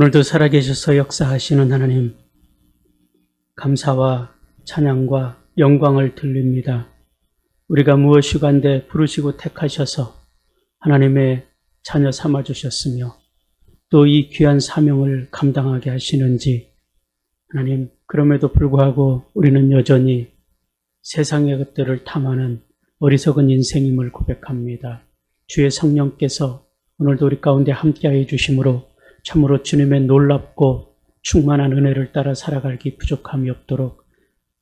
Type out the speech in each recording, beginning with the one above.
오늘도 살아계셔서 역사하시는 하나님, 감사와 찬양과 영광을 드립니다. 우리가 무엇이간데 부르시고 택하셔서 하나님의 자녀 삼아주셨으며 또 이 귀한 사명을 감당하게 하시는지, 하나님, 그럼에도 불구하고 우리는 여전히 세상의 것들을 탐하는 어리석은 인생임을 고백합니다. 주의 성령께서 오늘도 우리 가운데 함께하여 주심으로 참으로 주님의 놀랍고 충만한 은혜를 따라 살아가기 부족함이 없도록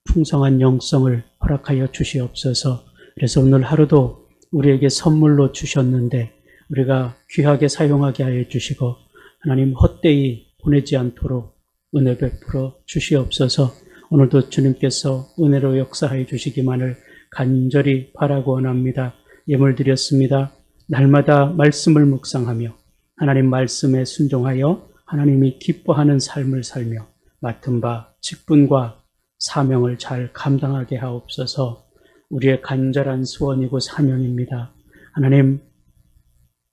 풍성한 영성을 허락하여 주시옵소서. 그래서 오늘 하루도 우리에게 선물로 주셨는데 우리가 귀하게 사용하게 하여 주시고 하나님 헛되이 보내지 않도록 은혜 베풀어 주시옵소서. 오늘도 주님께서 은혜로 역사하여 주시기만을 간절히 바라고 원합니다. 예물 드렸습니다. 날마다 말씀을 묵상하며 하나님 말씀에 순종하여 하나님이 기뻐하는 삶을 살며 맡은 바 직분과 사명을 잘 감당하게 하옵소서. 우리의 간절한 소원이고 사명입니다. 하나님,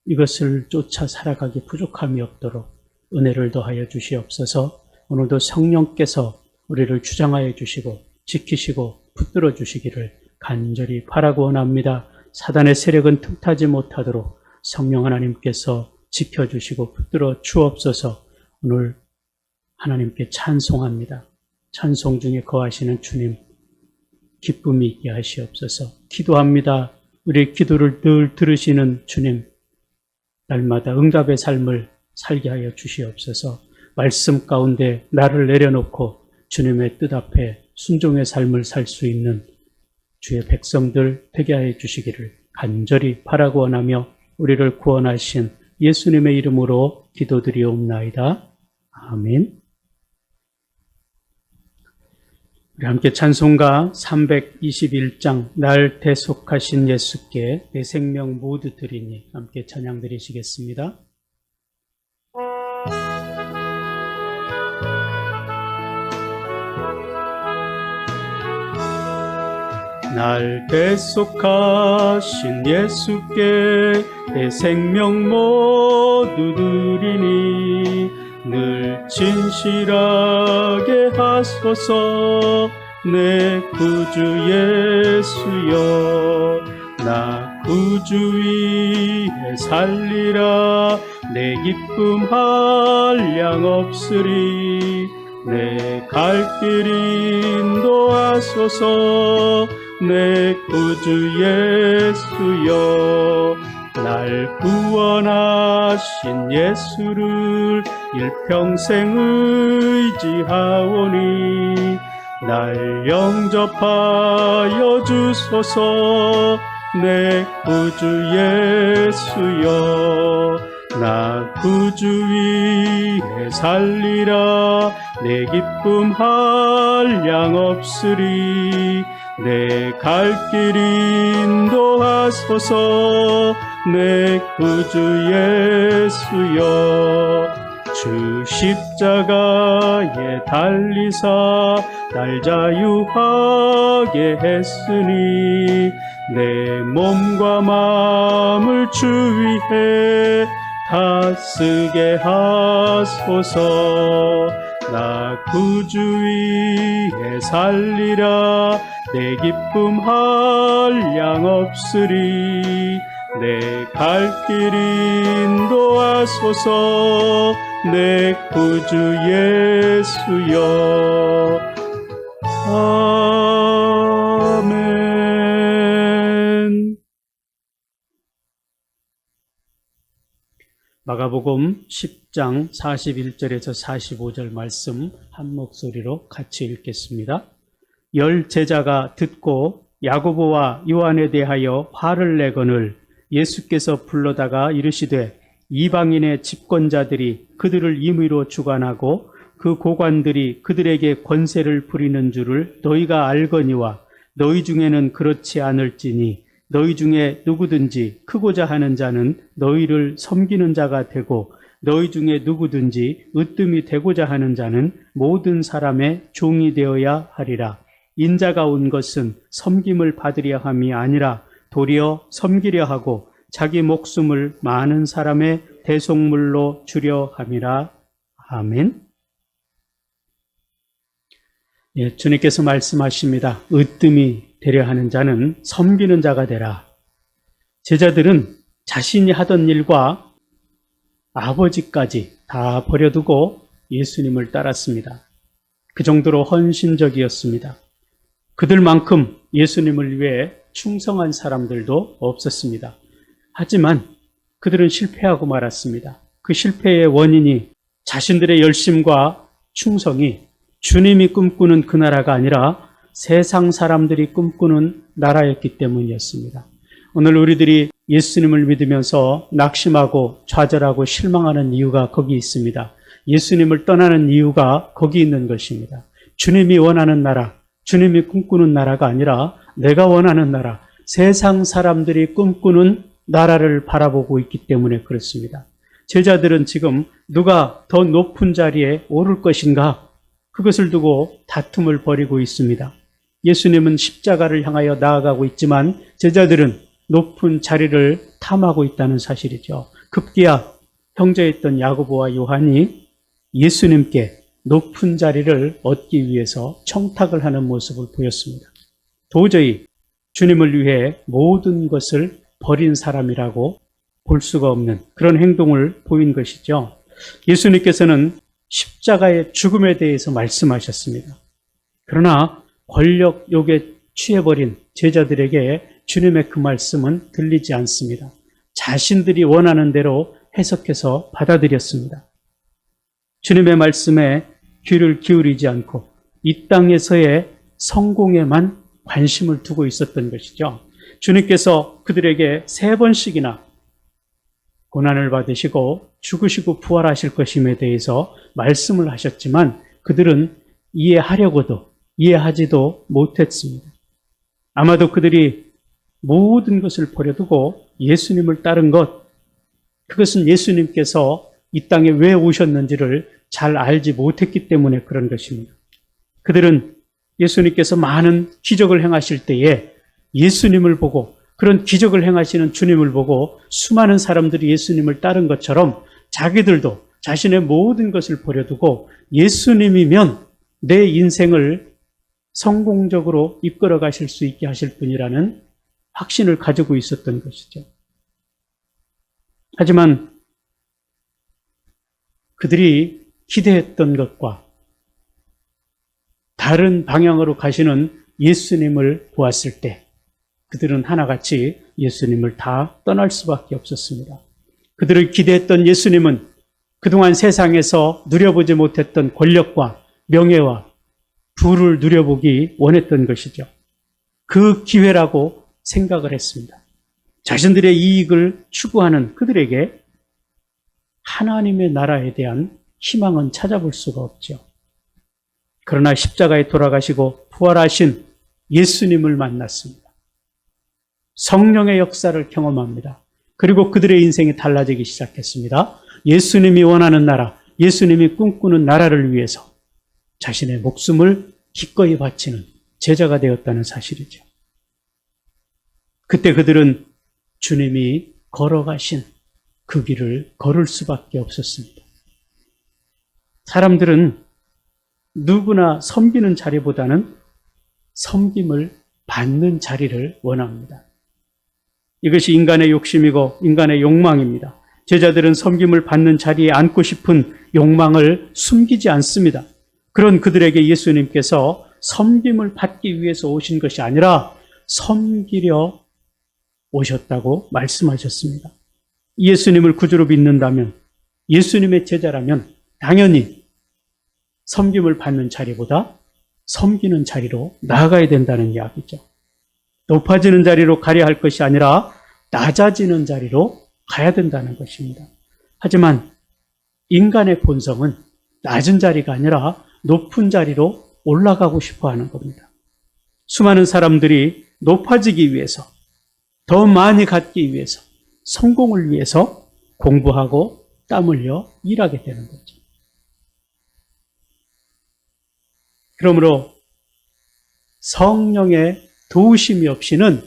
이것을 쫓아 살아가기 부족함이 없도록 은혜를 더하여 주시옵소서. 오늘도 성령께서 우리를 주장하여 주시고 지키시고 붙들어 주시기를 간절히 바라고 원합니다. 사단의 세력은 틈타지 못하도록 성령 하나님께서 지켜주시고 붙들어 주옵소서. 오늘 하나님께 찬송합니다. 찬송 중에 거하시는 주님, 기쁨이 있게 하시옵소서. 기도합니다. 우리의 기도를 늘 들으시는 주님, 날마다 응답의 삶을 살게 하여 주시옵소서. 말씀 가운데 나를 내려놓고 주님의 뜻 앞에 순종의 삶을 살 수 있는 주의 백성들 되게 하여 주시기를 간절히 바라고 원하며 우리를 구원하신 예수님의 이름으로 기도드리옵나이다. 아멘. 우리 함께 찬송가 321장 날 대속하신 예수께 내 생명 모두 드리니 함께 찬양 드리시겠습니다. 날 대속하신 예수께 내 생명 모두 드리니 늘 진실하게 하소서. 내 구주 예수여, 나 구주 위에 살리라. 내 기쁨 한량 없으리. 내 갈 길 인도하소서. 내 구주 예수여, 날 구원하신 예수를 일평생 의지하오니 날 영접하여 주소서. 내 구주 예수여, 나 구주 위에 살리라. 내 기쁨 한량 없으리. 내 갈 길 인도하소서. 내 구주 예수여, 주 십자가에 달리사 날 자유하게 했으니 내 몸과 마음을 주 위해 다 쓰게 하소서. 나 구주 위에 살리라. 내 기쁨 한량 없으리. 내 갈 길 인도하소서. 내 구주 예수여. 아멘. 마가복음 10장 41절에서 45절 말씀 한 목소리로 같이 읽겠습니다. 10 제자가 듣고 야고보와 요한에 대하여 화를 내거늘 예수께서 불러다가 이르시되 이방인의 집권자들이 그들을 임의로 주관하고 그 고관들이 그들에게 권세를 부리는 줄을 너희가 알거니와 너희 중에는 그렇지 않을지니 너희 중에 누구든지 크고자 하는 자는 너희를 섬기는 자가 되고 너희 중에 누구든지 으뜸이 되고자 하는 자는 모든 사람의 종이 되어야 하리라. 인자가 온 것은 섬김을 받으려 함이 아니라 도리어 섬기려 하고 자기 목숨을 많은 사람의 대속물로 주려 함이라. 아멘. 예, 주님께서 말씀하십니다. 으뜸이 되려 하는 자는 섬기는 자가 되라. 제자들은 자신이 하던 일과 아버지까지 다 버려두고 예수님을 따랐습니다. 그 정도로 헌신적이었습니다. 그들만큼 예수님을 위해 충성한 사람들도 없었습니다. 하지만 그들은 실패하고 말았습니다. 그 실패의 원인이 자신들의 열심과 충성이 주님이 꿈꾸는 그 나라가 아니라 세상 사람들이 꿈꾸는 나라였기 때문이었습니다. 오늘 우리들이 예수님을 믿으면서 낙심하고 좌절하고 실망하는 이유가 거기 있습니다. 예수님을 떠나는 이유가 거기 있는 것입니다. 주님이 원하는 나라, 주님이 꿈꾸는 나라가 아니라 내가 원하는 나라, 세상 사람들이 꿈꾸는 나라를 바라보고 있기 때문에 그렇습니다. 제자들은 지금 누가 더 높은 자리에 오를 것인가? 그것을 두고 다툼을 벌이고 있습니다. 예수님은 십자가를 향하여 나아가고 있지만 제자들은 높은 자리를 탐하고 있다는 사실이죠. 급기야 형제였던 야고보와 요한이 예수님께 높은 자리를 얻기 위해서 청탁을 하는 모습을 보였습니다. 도저히 주님을 위해 모든 것을 버린 사람이라고 볼 수가 없는 그런 행동을 보인 것이죠. 예수님께서는 십자가의 죽음에 대해서 말씀하셨습니다. 그러나 권력욕에 취해버린 제자들에게 주님의 그 말씀은 들리지 않습니다. 자신들이 원하는 대로 해석해서 받아들였습니다. 주님의 말씀에 귀를 기울이지 않고 이 땅에서의 성공에만 관심을 두고 있었던 것이죠. 주님께서 그들에게 3번씩이나 고난을 받으시고 죽으시고 부활하실 것임에 대해서 말씀을 하셨지만 그들은 이해하려고도 이해하지도 못했습니다. 아마도 그들이 모든 것을 버려두고 예수님을 따른 것, 그것은 예수님께서 이 땅에 왜 오셨는지를 잘 알지 못했기 때문에 그런 것입니다. 그들은 예수님께서 많은 기적을 행하실 때에 예수님을 보고 그런 기적을 행하시는 주님을 보고 수많은 사람들이 예수님을 따른 것처럼 자기들도 자신의 모든 것을 버려두고 예수님이면 내 인생을 성공적으로 이끌어 가실 수 있게 하실 분이라는 확신을 가지고 있었던 것이죠. 하지만 그들이 기대했던 것과 다른 방향으로 가시는 예수님을 보았을 때 그들은 하나같이 예수님을 다 떠날 수밖에 없었습니다. 그들을 기대했던 예수님은 그동안 세상에서 누려보지 못했던 권력과 명예와 부를 누려보기 원했던 것이죠. 그 기회라고 생각을 했습니다. 자신들의 이익을 추구하는 그들에게 하나님의 나라에 대한 희망은 찾아볼 수가 없죠. 그러나 십자가에 돌아가시고 부활하신 예수님을 만났습니다. 성령의 역사를 경험합니다. 그리고 그들의 인생이 달라지기 시작했습니다. 예수님이 원하는 나라, 예수님이 꿈꾸는 나라를 위해서 자신의 목숨을 기꺼이 바치는 제자가 되었다는 사실이죠. 그때 그들은 주님이 걸어가신 그 길을 걸을 수밖에 없었습니다. 사람들은 누구나 섬기는 자리보다는 섬김을 받는 자리를 원합니다. 이것이 인간의 욕심이고 인간의 욕망입니다. 제자들은 섬김을 받는 자리에 앉고 싶은 욕망을 숨기지 않습니다. 그런 그들에게 예수님께서 섬김을 받기 위해서 오신 것이 아니라 섬기려 오셨다고 말씀하셨습니다. 예수님을 구주로 믿는다면, 예수님의 제자라면 당연히 섬김을 받는 자리보다 섬기는 자리로 나아가야 된다는 이야기죠. 높아지는 자리로 가려 할 것이 아니라 낮아지는 자리로 가야 된다는 것입니다. 하지만 인간의 본성은 낮은 자리가 아니라 높은 자리로 올라가고 싶어 하는 겁니다. 수많은 사람들이 높아지기 위해서, 더 많이 갖기 위해서, 성공을 위해서 공부하고 땀 흘려 일하게 되는 거죠. 그러므로 성령의 도우심이 없이는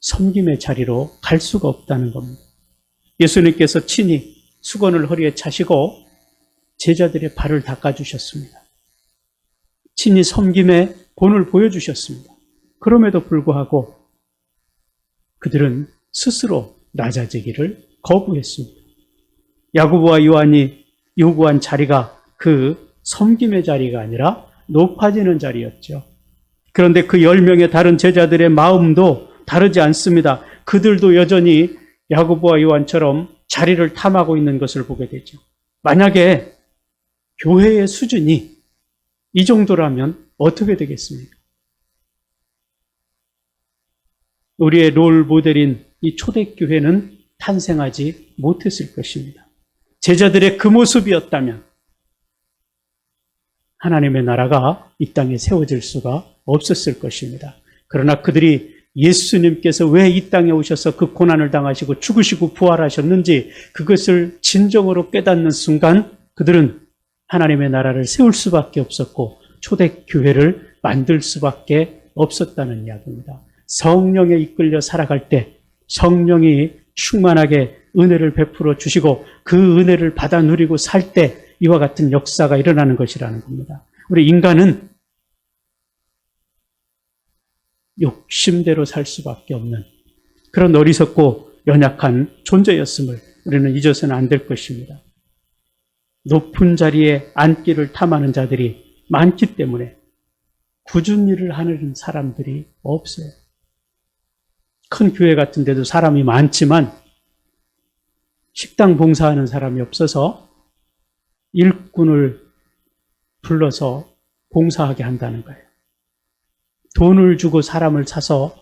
섬김의 자리로 갈 수가 없다는 겁니다. 예수님께서 친히 수건을 허리에 차시고 제자들의 발을 닦아주셨습니다. 친히 섬김의 본을 보여주셨습니다. 그럼에도 불구하고 그들은 스스로 낮아지기를 거부했습니다. 야고보와 요한이 요구한 자리가 그 섬김의 자리가 아니라 높아지는 자리였죠. 그런데 그 10명의 다른 제자들의 마음도 다르지 않습니다. 그들도 여전히 야고보와 요한처럼 자리를 탐하고 있는 것을 보게 되죠. 만약에 교회의 수준이 이 정도라면 어떻게 되겠습니까? 우리의 롤 모델인 이 초대교회는 탄생하지 못했을 것입니다. 제자들의 그 모습이었다면 하나님의 나라가 이 땅에 세워질 수가 없었을 것입니다. 그러나 그들이 예수님께서 왜 이 땅에 오셔서 그 고난을 당하시고 죽으시고 부활하셨는지 그것을 진정으로 깨닫는 순간 그들은 하나님의 나라를 세울 수밖에 없었고 초대교회를 만들 수밖에 없었다는 이야기입니다. 성령에 이끌려 살아갈 때 성령이 충만하게 은혜를 베풀어 주시고 그 은혜를 받아 누리고 살 때 이와 같은 역사가 일어나는 것이라는 겁니다. 우리 인간은 욕심대로 살 수밖에 없는 그런 어리석고 연약한 존재였음을 우리는 잊어서는 안 될 것입니다. 높은 자리에 앉기를 탐하는 자들이 많기 때문에 굳은 일을 하는 사람들이 없어요. 큰 교회 같은 데도 사람이 많지만 식당 봉사하는 사람이 없어서 일꾼을 불러서 봉사하게 한다는 거예요. 돈을 주고 사람을 사서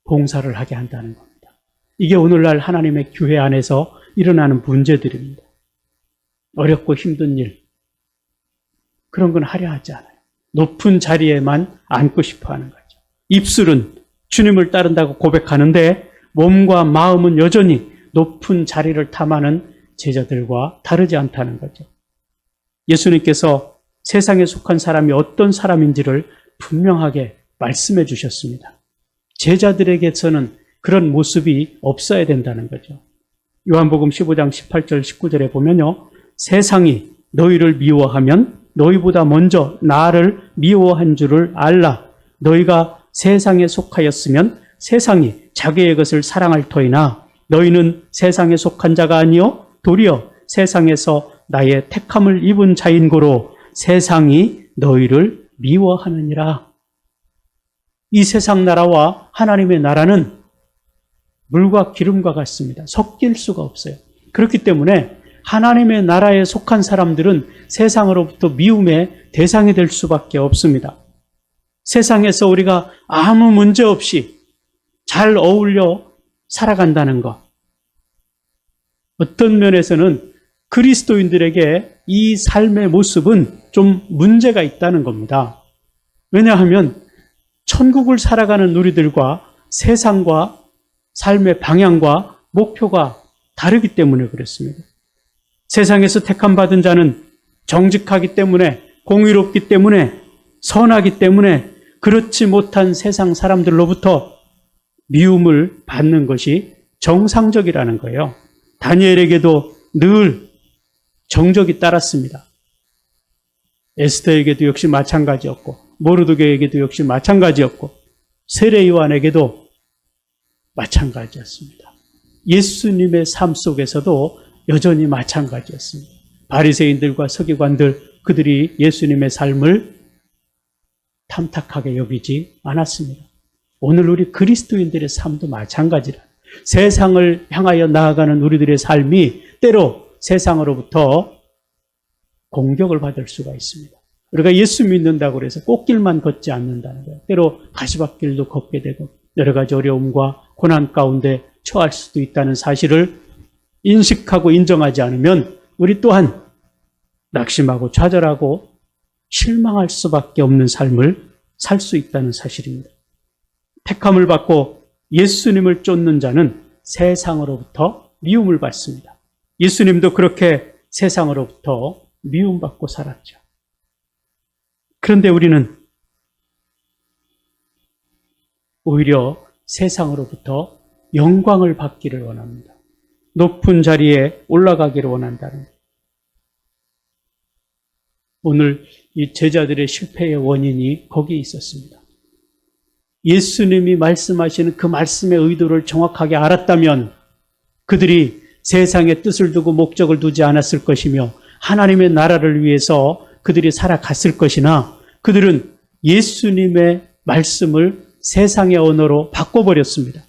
봉사를 하게 한다는 겁니다. 이게 오늘날 하나님의 교회 안에서 일어나는 문제들입니다. 어렵고 힘든 일, 그런 건 하려 하지 않아요. 높은 자리에만 앉고 싶어 하는 거죠. 입술은 주님을 따른다고 고백하는데 몸과 마음은 여전히 높은 자리를 탐하는 제자들과 다르지 않다는 거죠. 예수님께서 세상에 속한 사람이 어떤 사람인지를 분명하게 말씀해 주셨습니다. 제자들에게서는 그런 모습이 없어야 된다는 거죠. 요한복음 15장 18절 19절에 보면요. 세상이 너희를 미워하면 너희보다 먼저 나를 미워한 줄을 알라. 너희가 세상에 속하였으면 세상이 자기의 것을 사랑할 터이나 너희는 세상에 속한 자가 아니요 도리어 세상에서 나의 택함을 입은 자인고로 세상이 너희를 미워하느니라. 이 세상 나라와 하나님의 나라는 물과 기름과 같습니다. 섞일 수가 없어요. 그렇기 때문에 하나님의 나라에 속한 사람들은 세상으로부터 미움의 대상이 될 수밖에 없습니다. 세상에서 우리가 아무 문제 없이 잘 어울려 살아간다는 것. 어떤 면에서는 그리스도인들에게 이 삶의 모습은 좀 문제가 있다는 겁니다. 왜냐하면 천국을 살아가는 우리들과 세상과 삶의 방향과 목표가 다르기 때문에 그렇습니다. 세상에서 택함받은 자는 정직하기 때문에, 공의롭기 때문에, 선하기 때문에 그렇지 못한 세상 사람들로부터 미움을 받는 것이 정상적이라는 거예요. 다니엘에게도 늘 정적이 따랐습니다. 에스더에게도 역시 마찬가지였고 모르드게에게도 역시 마찬가지였고 세례 요한에게도 마찬가지였습니다. 예수님의 삶 속에서도 여전히 마찬가지였습니다. 바리새인들과 서기관들 그들이 예수님의 삶을 탐탁하게 여기지 않았습니다. 오늘 우리 그리스도인들의 삶도 마찬가지라. 세상을 향하여 나아가는 우리들의 삶이 때로 세상으로부터 공격을 받을 수가 있습니다. 우리가 예수 믿는다고 해서 꽃길만 걷지 않는다는 거예요. 때로 가시밭길도 걷게 되고 여러 가지 어려움과 고난 가운데 처할 수도 있다는 사실을 인식하고 인정하지 않으면 우리 또한 낙심하고 좌절하고 실망할 수밖에 없는 삶을 살 수 있다는 사실입니다. 택함을 받고 예수님을 쫓는 자는 세상으로부터 미움을 받습니다. 예수님도 그렇게 세상으로부터 미움받고 살았죠. 그런데 우리는 오히려 세상으로부터 영광을 받기를 원합니다. 높은 자리에 올라가기를 원한다는 거예요. 오늘 이 제자들의 실패의 원인이 거기에 있었습니다. 예수님이 말씀하시는 그 말씀의 의도를 정확하게 알았다면 그들이 세상의 뜻을 두고 목적을 두지 않았을 것이며 하나님의 나라를 위해서 그들이 살아갔을 것이나 그들은 예수님의 말씀을 세상의 언어로 바꿔버렸습니다.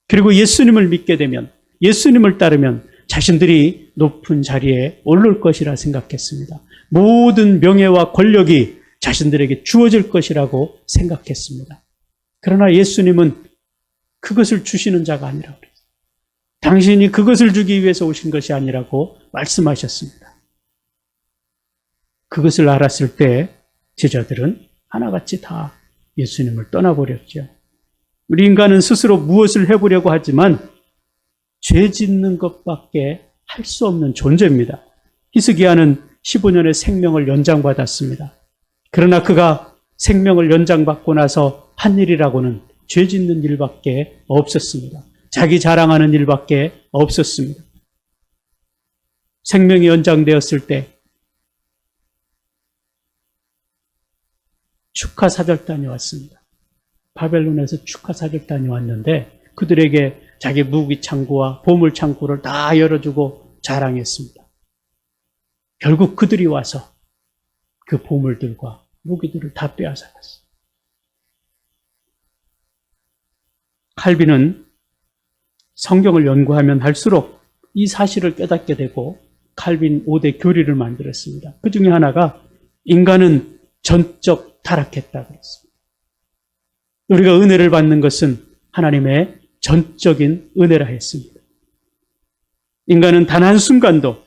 그리고 예수님을 믿게 되면, 예수님을 따르면 자신들이 높은 자리에 오를 것이라 생각했습니다. 모든 명예와 권력이 자신들에게 주어질 것이라고 생각했습니다. 그러나 예수님은 그것을 주시는 자가 아니라고 그랬어요. 당신이 그것을 주기 위해서 오신 것이 아니라고 말씀하셨습니다. 그것을 알았을 때 제자들은 하나같이 다 예수님을 떠나버렸죠. 우리 인간은 스스로 무엇을 해보려고 하지만 죄 짓는 것밖에 할 수 없는 존재입니다. 히스기야는 15년의 생명을 연장받았습니다. 그러나 그가 생명을 연장받고 나서 한 일이라고는 죄 짓는 일밖에 없었습니다. 자기 자랑하는 일밖에 없었습니다. 생명이 연장되었을 때 축하사절단이 왔습니다. 바벨론에서 축하사절단이 왔는데 그들에게 자기 무기 창고와 보물 창고를 다 열어주고 자랑했습니다. 결국 그들이 와서 그 보물들과 무기들을 다 빼앗아갔어요. 칼빈은 성경을 연구하면 할수록 이 사실을 깨닫게 되고 칼빈 5대 교리를 만들었습니다. 그 중에 하나가 인간은 전적 타락했다고 했습니다. 우리가 은혜를 받는 것은 하나님의 전적인 은혜라 했습니다. 인간은 단 한순간도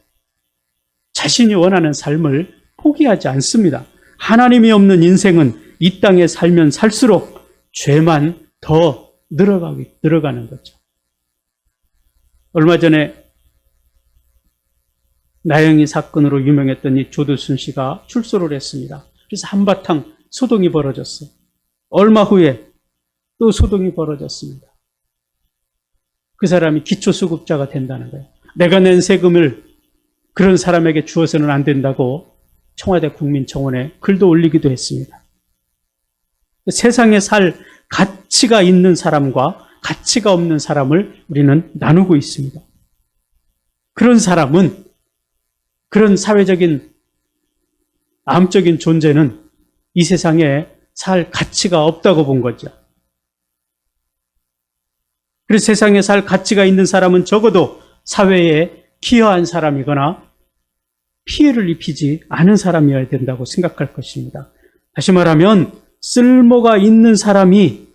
자신이 원하는 삶을 포기하지 않습니다. 하나님이 없는 인생은 이 땅에 살면 살수록 죄만 더 늘어가는 거죠. 얼마 전에 나영이 사건으로 유명했던 이 조두순 씨가 출소를 했습니다. 그래서 한바탕 소동이 벌어졌어요. 얼마 후에 또 소동이 벌어졌습니다. 그 사람이 기초수급자가 된다는 거예요. 내가 낸 세금을 그런 사람에게 주어서는 안 된다고 청와대 국민청원에 글도 올리기도 했습니다. 세상에 살 가치가 있는 사람과 가치가 없는 사람을 우리는 나누고 있습니다. 그런 사람은, 그런 사회적인 암적인 존재는 이 세상에 살 가치가 없다고 본 거죠. 그래서 세상에 살 가치가 있는 사람은 적어도 사회에 기여한 사람이거나 피해를 입히지 않은 사람이어야 된다고 생각할 것입니다. 다시 말하면 쓸모가 있는 사람이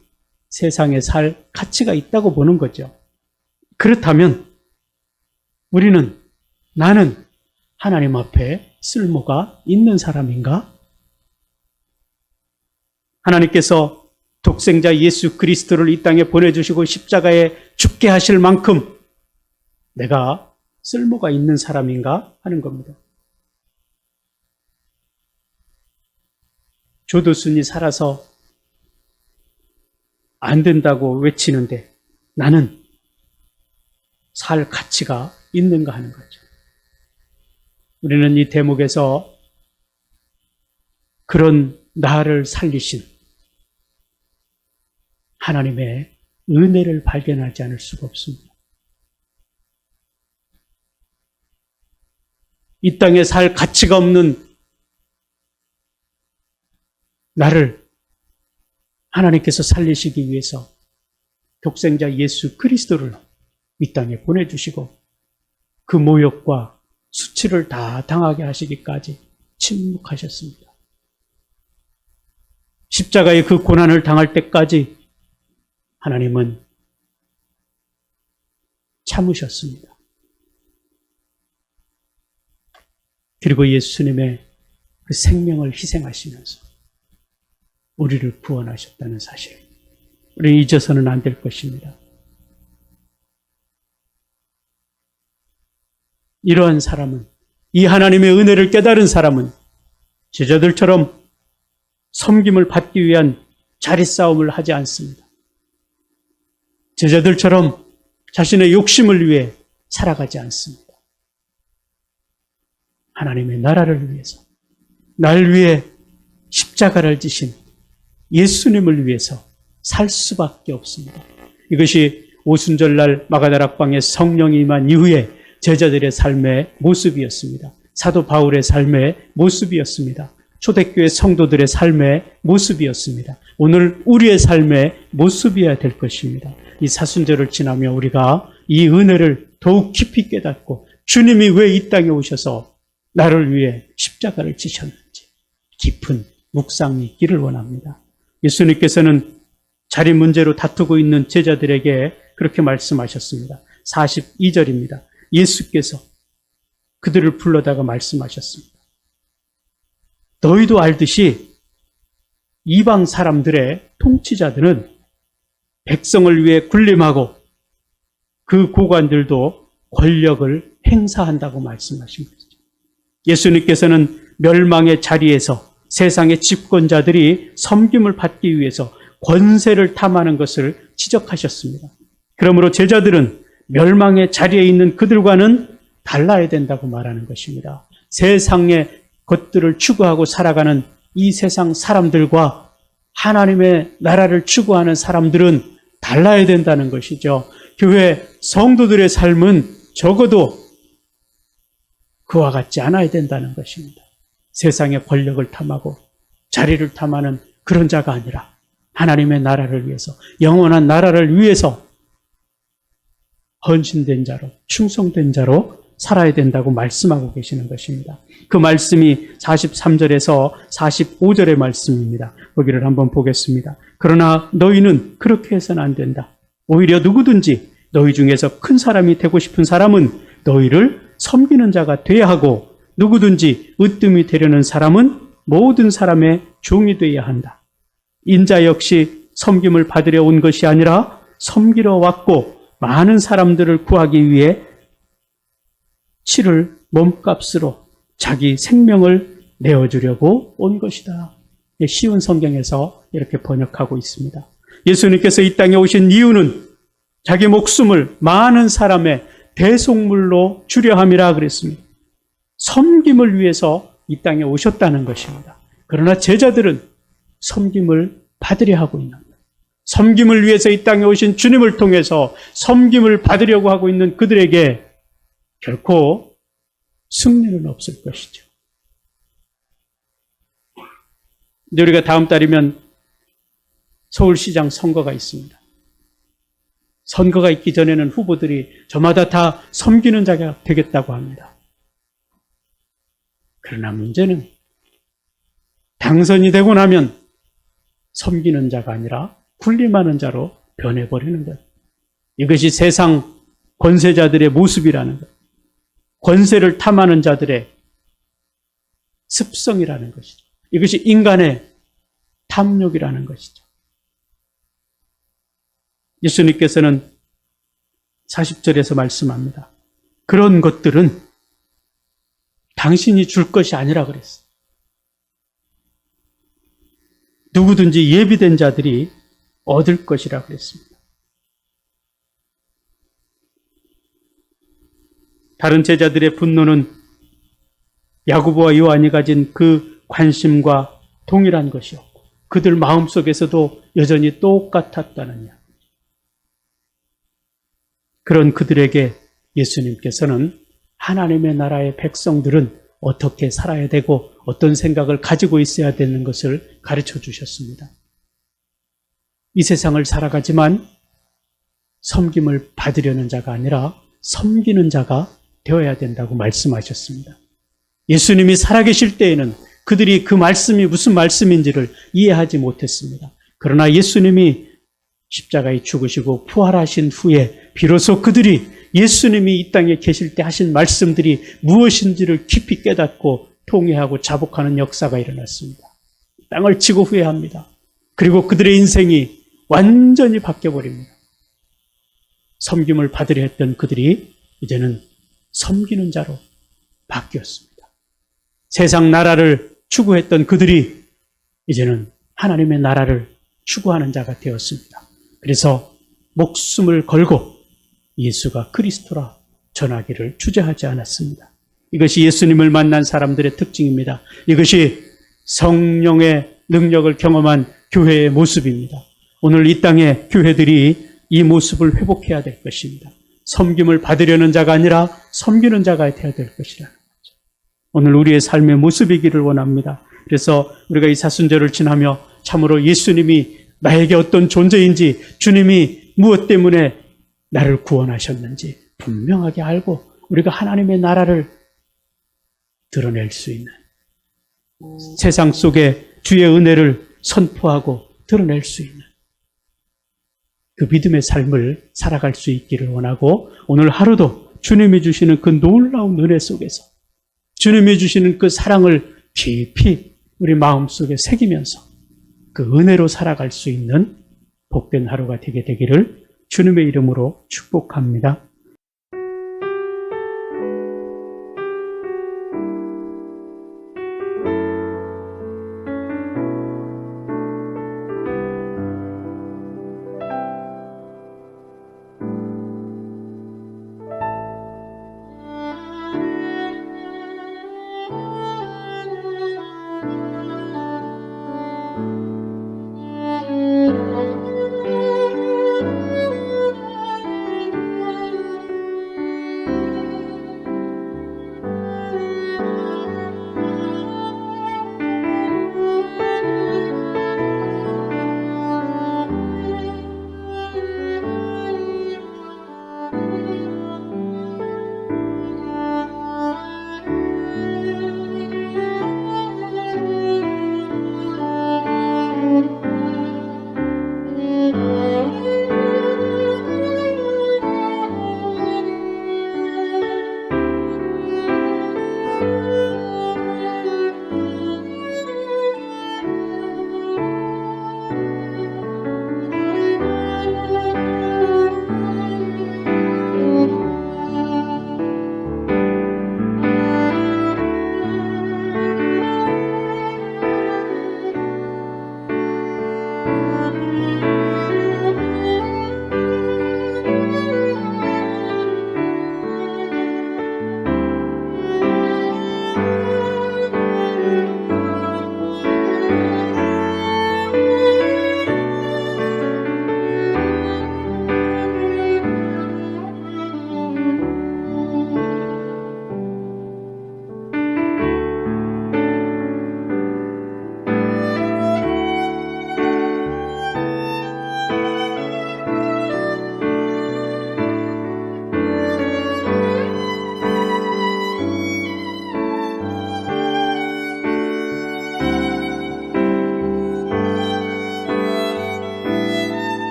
세상에 살 가치가 있다고 보는 거죠. 그렇다면 나는 하나님 앞에 쓸모가 있는 사람인가? 하나님께서 독생자 예수 그리스도를 이 땅에 보내주시고 십자가에 죽게 하실 만큼 내가 쓸모가 있는 사람인가 하는 겁니다. 조두순이 살아서 안 된다고 외치는데 나는 살 가치가 있는가 하는 거죠. 우리는 이 대목에서 그런 나를 살리신 하나님의 은혜를 발견하지 않을 수가 없습니다. 이 땅에 살 가치가 없는 나를 하나님께서 살리시기 위해서 독생자 예수 그리스도를 이 땅에 보내주시고 그 모욕과 수치를 다 당하게 하시기까지 침묵하셨습니다. 십자가의 그 고난을 당할 때까지 하나님은 참으셨습니다. 그리고 예수님의 그 생명을 희생하시면서 우리를 구원하셨다는 사실, 우리는 잊어서는 안 될 것입니다. 이러한 사람은, 이 하나님의 은혜를 깨달은 사람은 제자들처럼 섬김을 받기 위한 자리싸움을 하지 않습니다. 제자들처럼 자신의 욕심을 위해 살아가지 않습니다. 하나님의 나라를 위해서, 날 위해 십자가를 지신 예수님을 위해서 살 수밖에 없습니다. 이것이 오순절날 마가다락방에 성령이 임한 이후에 제자들의 삶의 모습이었습니다. 사도 바울의 삶의 모습이었습니다. 초대교회 성도들의 삶의 모습이었습니다. 오늘 우리의 삶의 모습이어야 될 것입니다. 이 사순절을 지나며 우리가 이 은혜를 더욱 깊이 깨닫고 주님이 왜 이 땅에 오셔서 나를 위해 십자가를 지셨는지 깊은 묵상이 있기를 원합니다. 예수님께서는 자리 문제로 다투고 있는 제자들에게 그렇게 말씀하셨습니다. 42절입니다. 예수께서 그들을 불러다가 말씀하셨습니다. 너희도 알듯이 이방 사람들의 통치자들은 백성을 위해 군림하고 그 고관들도 권력을 행사한다고 말씀하신 거죠. 예수님께서는 멸망의 자리에서 세상의 집권자들이 섬김을 받기 위해서 권세를 탐하는 것을 지적하셨습니다. 그러므로 제자들은 멸망의 자리에 있는 그들과는 달라야 된다고 말하는 것입니다. 세상의 것들을 추구하고 살아가는 이 세상 사람들과 하나님의 나라를 추구하는 사람들은 달라야 된다는 것이죠. 교회 성도들의 삶은 적어도 그와 같지 않아야 된다는 것입니다. 세상의 권력을 탐하고 자리를 탐하는 그런 자가 아니라 하나님의 나라를 위해서, 영원한 나라를 위해서 헌신된 자로, 충성된 자로 살아야 된다고 말씀하고 계시는 것입니다. 그 말씀이 43절에서 45절의 말씀입니다. 거기를 한번 보겠습니다. 그러나 너희는 그렇게 해서는 안 된다. 오히려 누구든지 너희 중에서 큰 사람이 되고 싶은 사람은 너희를 섬기는 자가 돼야 하고, 누구든지 으뜸이 되려는 사람은 모든 사람의 종이 되어야 한다. 인자 역시 섬김을 받으려 온 것이 아니라 섬기러 왔고 많은 사람들을 구하기 위해 치를 몸값으로 자기 생명을 내어주려고 온 것이다. 쉬운 성경에서 이렇게 번역하고 있습니다. 예수님께서 이 땅에 오신 이유는 자기 목숨을 많은 사람의 대속물로 주려 함이라 그랬습니다. 섬김을 위해서 이 땅에 오셨다는 것입니다. 그러나 제자들은 섬김을 받으려 하고 있는 거예요. 섬김을 위해서 이 땅에 오신 주님을 통해서 섬김을 받으려고 하고 있는 그들에게 결코 승리는 없을 것이죠. 이제 우리가 다음 달이면 서울시장 선거가 있습니다. 선거가 있기 전에는 후보들이 저마다 다 섬기는 자가 되겠다고 합니다. 그러나 문제는 당선이 되고 나면 섬기는 자가 아니라 군림하는 자로 변해버리는 것. 이것이 세상 권세자들의 모습이라는 것. 권세를 탐하는 자들의 습성이라는 것이죠. 이것이 인간의 탐욕이라는 것이죠. 예수님께서는 40절에서 말씀합니다. 그런 것들은 당신이 줄 것이 아니라 그랬어요. 누구든지 예비된 자들이 얻을 것이라 그랬습니다. 다른 제자들의 분노는 야고보와 요한이 가진 그 관심과 동일한 것이었고 그들 마음속에서도 여전히 똑같았다는 이야기. 그런 그들에게 예수님께서는 하나님의 나라의 백성들은 어떻게 살아야 되고 어떤 생각을 가지고 있어야 되는 것을 가르쳐 주셨습니다. 이 세상을 살아가지만 섬김을 받으려는 자가 아니라 섬기는 자가 되어야 된다고 말씀하셨습니다. 예수님이 살아계실 때에는 그들이 그 말씀이 무슨 말씀인지를 이해하지 못했습니다. 그러나 예수님이 십자가에 죽으시고 부활하신 후에 비로소 그들이 예수님이 이 땅에 계실 때 하신 말씀들이 무엇인지를 깊이 깨닫고 통회하고 자복하는 역사가 일어났습니다. 땅을 치고 후회합니다. 그리고 그들의 인생이 완전히 바뀌어버립니다. 섬김을 받으려 했던 그들이 이제는 섬기는 자로 바뀌었습니다. 세상 나라를 추구했던 그들이 이제는 하나님의 나라를 추구하는 자가 되었습니다. 그래서 목숨을 걸고 예수가 그리스도라 전하기를 주저하지 않았습니다. 이것이 예수님을 만난 사람들의 특징입니다. 이것이 성령의 능력을 경험한 교회의 모습입니다. 오늘 이 땅의 교회들이 이 모습을 회복해야 될 것입니다. 섬김을 받으려는 자가 아니라 섬기는 자가 되어야 될 것이라는 거죠. 오늘 우리의 삶의 모습이기를 원합니다. 그래서 우리가 이 사순절을 지나며 참으로 예수님이 나에게 어떤 존재인지, 주님이 무엇 때문에 나를 구원하셨는지 분명하게 알고 우리가 하나님의 나라를 드러낼 수 있는, 세상 속에 주의 은혜를 선포하고 드러낼 수 있는 그 믿음의 삶을 살아갈 수 있기를 원하고, 오늘 하루도 주님이 주시는 그 놀라운 은혜 속에서 주님이 주시는 그 사랑을 깊이 우리 마음속에 새기면서 그 은혜로 살아갈 수 있는 복된 하루가 되게 되기를 주님의 이름으로 축복합니다.